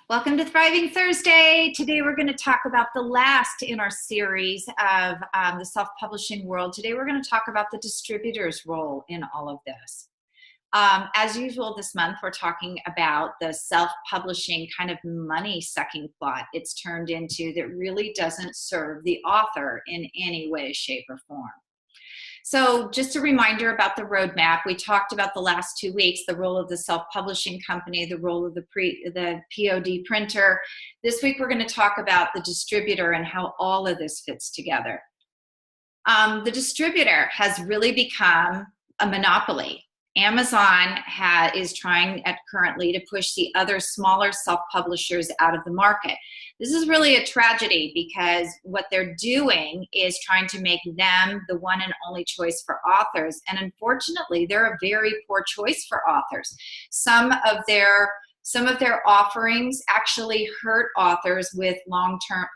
Welcome to Thriving Thursday. Today we're going to talk about the last in our series of the self-publishing world. Today we're going to talk about the distributor's role in all of this. As usual this month, we're talking about the self-publishing kind of money-sucking plot it's turned into that really doesn't serve the author in any way, shape, or form. So just a reminder about the roadmap. We talked about the last 2 weeks, the role of the self-publishing company, the role of the POD printer. This week we're going to talk about the distributor and how all of this fits together. The distributor has really become a monopoly. Amazon is trying currently to push the other smaller self-publishers out of the market. This is really a tragedy because what they're doing is trying to make them the one and only choice for authors. And unfortunately, they're a very poor choice for authors. Some of their offerings actually hurt authors with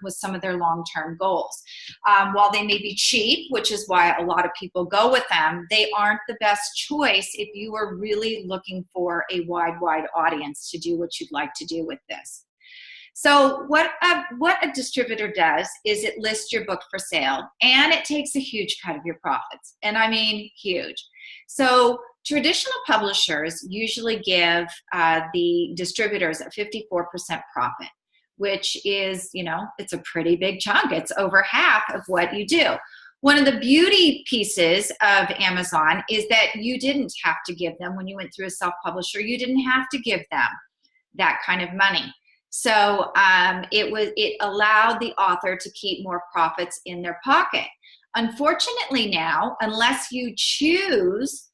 some of their long-term goals. While they may be cheap, which is why a lot of people go with them, they aren't the best choice if you are really looking for a wide audience to do what you'd like to do with this. So what a distributor does is it lists your book for sale, and it takes a huge cut of your profits. And I mean huge. So traditional publishers usually give the distributors a 54% profit, which is, it's a pretty big chunk. It's over half of what you do. One of the beauty pieces of Amazon is that you didn't have to give them, when you went through a self-publisher, you didn't have to give them that kind of money. So it allowed the author to keep more profits in their pocket. Unfortunately now, unless you choose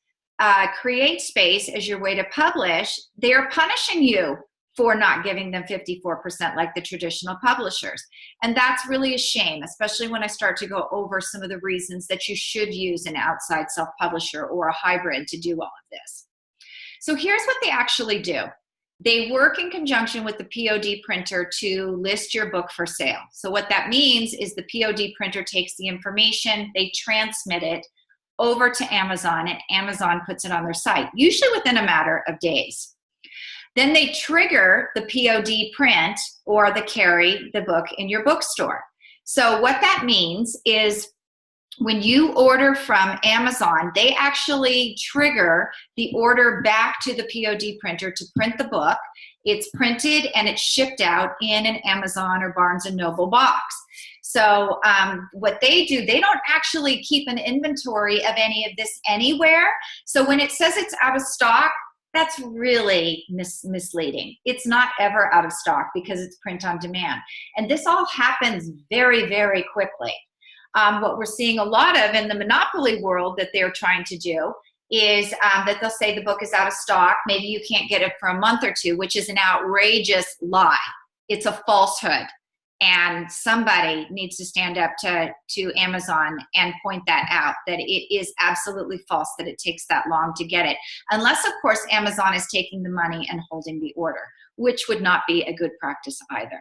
Create Space as your way to publish, they are punishing you for not giving them 54% like the traditional publishers. And that's really a shame, especially when I start to go over some of the reasons that you should use an outside self-publisher or a hybrid to do all of this. So here's what they actually do. They work in conjunction with the POD printer to list your book for sale. So what that means is the POD printer takes the information, they transmit it over to Amazon, and Amazon puts it on their site, usually within a matter of days. Then they trigger the POD print or carry the book in your bookstore. So what that means is when you order from Amazon, they actually trigger the order back to the POD printer to print the book. It's printed and it's shipped out in an Amazon or Barnes & Noble box. So what they do, they don't actually keep an inventory of any of this anywhere. So when it says it's out of stock, that's really misleading. It's not ever out of stock because it's print on demand. And this all happens very, very quickly. What we're seeing a lot of in the monopoly world that they're trying to do is that they'll say the book is out of stock. Maybe you can't get it for a month or two, which is an outrageous lie. It's a falsehood. And somebody needs to stand up to Amazon and point that out, that it is absolutely false that it takes that long to get it. Unless, of course, Amazon is taking the money and holding the order, which would not be a good practice either.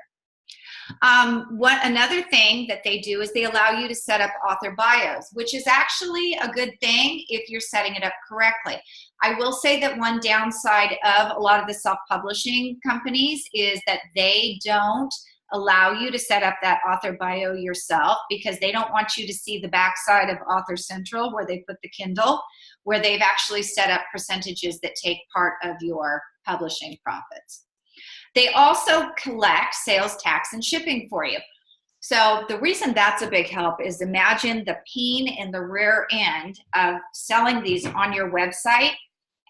Another thing that they do is they allow you to set up author bios, which is actually a good thing if you're setting it up correctly. I will say that one downside of a lot of the self-publishing companies is that they don't allow you to set up that author bio yourself because they don't want you to see the backside of Author Central where they put the Kindle, where they've actually set up percentages that take part of your publishing profits. They also collect sales tax and shipping for you. So the reason that's a big help is imagine the pain in the rear end of selling these on your website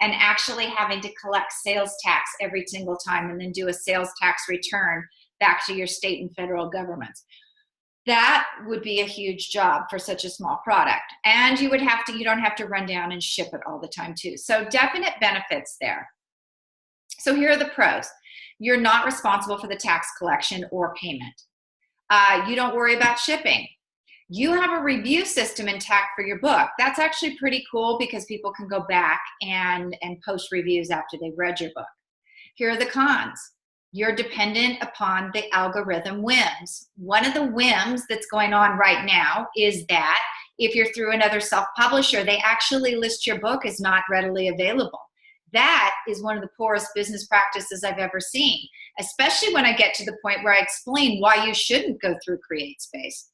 and actually having to collect sales tax every single time and then do a sales tax return back to your state and federal governments. That would be a huge job for such a small product. And you don't have to run down and ship it all the time too. So definite benefits there. So here are the pros. You're not responsible for the tax collection or payment. You don't worry about shipping. You have a review system intact for your book. That's actually pretty cool because people can go back and post reviews after they've read your book. Here are the cons. You're dependent upon the algorithm whims. One of the whims that's going on right now is that if you're through another self-publisher, they actually list your book as not readily available. That is one of the poorest business practices I've ever seen, especially when I get to the point where I explain why you shouldn't go through CreateSpace.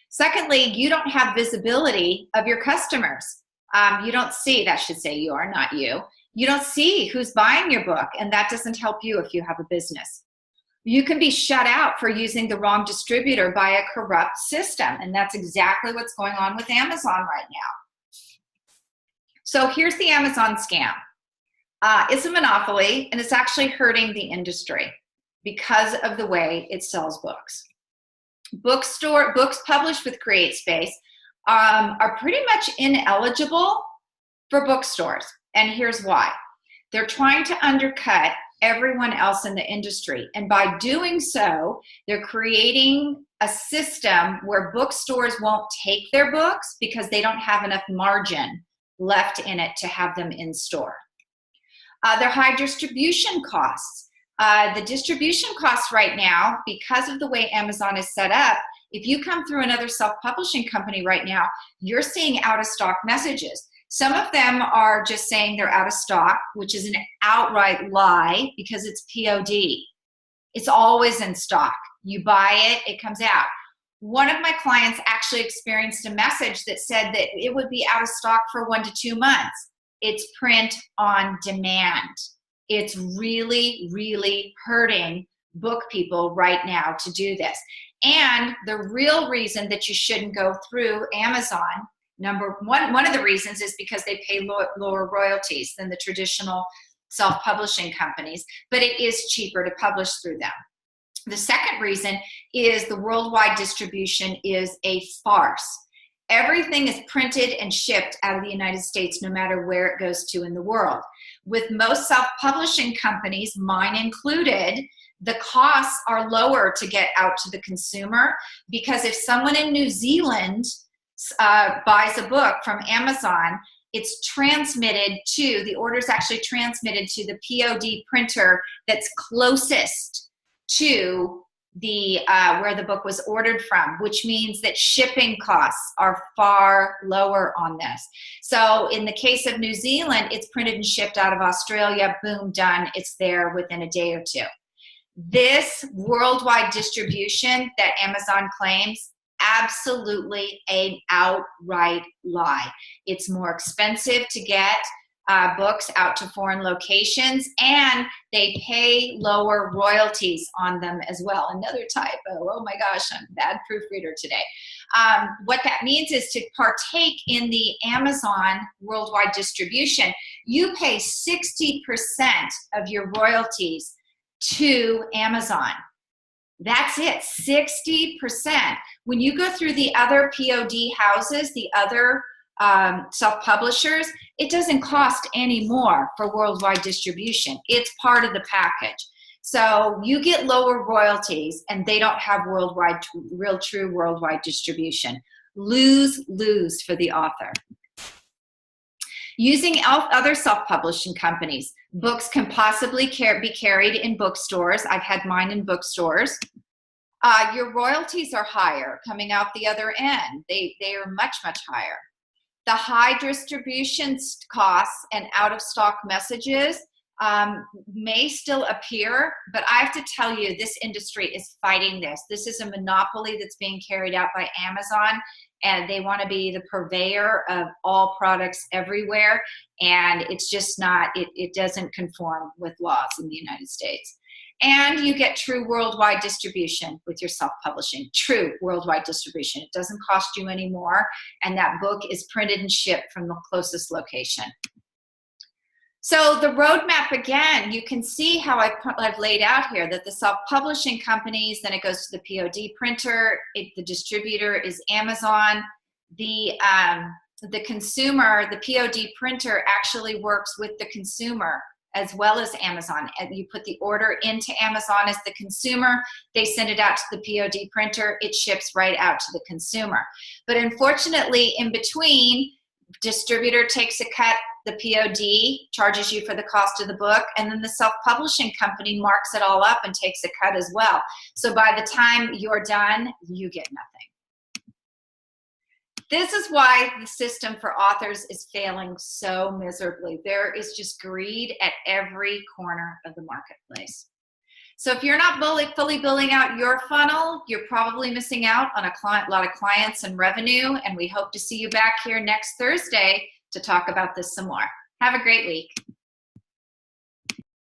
Secondly, you don't have visibility of your customers. You don't see, that should say you are, not you. You don't see who's buying your book, and that doesn't help you if you have a business. You can be shut out for using the wrong distributor by a corrupt system, and that's exactly what's going on with Amazon right now. So here's the Amazon scam. It's a monopoly, and it's actually hurting the industry because of the way it sells books. Books published with CreateSpace are pretty much ineligible for bookstores, and here's why. They're trying to undercut everyone else in the industry, and by doing so, they're creating a system where bookstores won't take their books because they don't have enough margin left in it to have them in store. Their high distribution costs. The distribution costs right now, because of the way Amazon is set up, if you come through another self-publishing company right now, you're seeing out-of-stock messages. Some of them are just saying they're out of stock, which is an outright lie because it's POD. It's always in stock. You buy it, it comes out. One of my clients actually experienced a message that said that it would be out of stock for 1 to 2 months. It's print on demand. It's really, really hurting book people right now to do this. And the real reason that you shouldn't go through Amazon, one of the reasons is because they pay lower royalties than the traditional self-publishing companies, but it is cheaper to publish through them. The second reason is the worldwide distribution is a farce. Everything is printed and shipped out of the United States, no matter where it goes to in the world. With most self-publishing companies, mine included, the costs are lower to get out to the consumer, because if someone in New Zealand buys a book from Amazon, it's transmitted to, the order is actually transmitted to the POD printer that's closest to the where the book was ordered from, which means that shipping costs are far lower on this. So in the case of New Zealand, it's printed and shipped out of Australia, boom, done, it's there within a day or two. This worldwide distribution that Amazon claims, absolutely an outright lie. It's more expensive to get books out to foreign locations, and they pay lower royalties on them as well. Another typo. Oh my gosh, I'm a bad proofreader today. What that means is to partake in the Amazon worldwide distribution, you pay 60% of your royalties to Amazon. That's it, 60%. When you go through the other POD houses, the other self-publishers, it doesn't cost any more for worldwide distribution. It's part of the package. So you get lower royalties, and they don't have worldwide, real true worldwide distribution. Lose-lose for the author. Using other self-publishing companies, books can possibly be carried in bookstores. I've had mine in bookstores. Your royalties are higher coming out the other end. They are much, much higher. The high distribution costs and out-of-stock messages may still appear, but I have to tell you, this industry is fighting this. This is a monopoly that's being carried out by Amazon, and they want to be the purveyor of all products everywhere, and it's just not, it doesn't conform with laws in the United States. And you get true worldwide distribution with your self-publishing, true worldwide distribution. It doesn't cost you any more, and that book is printed and shipped from the closest location. So the roadmap, again, you can see how I've laid out here that the self-publishing companies, then it goes to the POD printer, the distributor is Amazon, the consumer, the POD printer actually works with the consumer as well as Amazon. And you put the order into Amazon as the consumer, they send it out to the POD printer, it ships right out to the consumer. But unfortunately, in between, distributor takes a cut, the POD charges you for the cost of the book, and then the self-publishing company marks it all up and takes a cut as well. So by the time you're done, you get nothing. This is why the system for authors is failing so miserably. There is just greed at every corner of the marketplace. So if you're not fully building out your funnel, you're probably missing out on a lot of clients and revenue, and we hope to see you back here next Thursday to talk about this some more. Have a great week.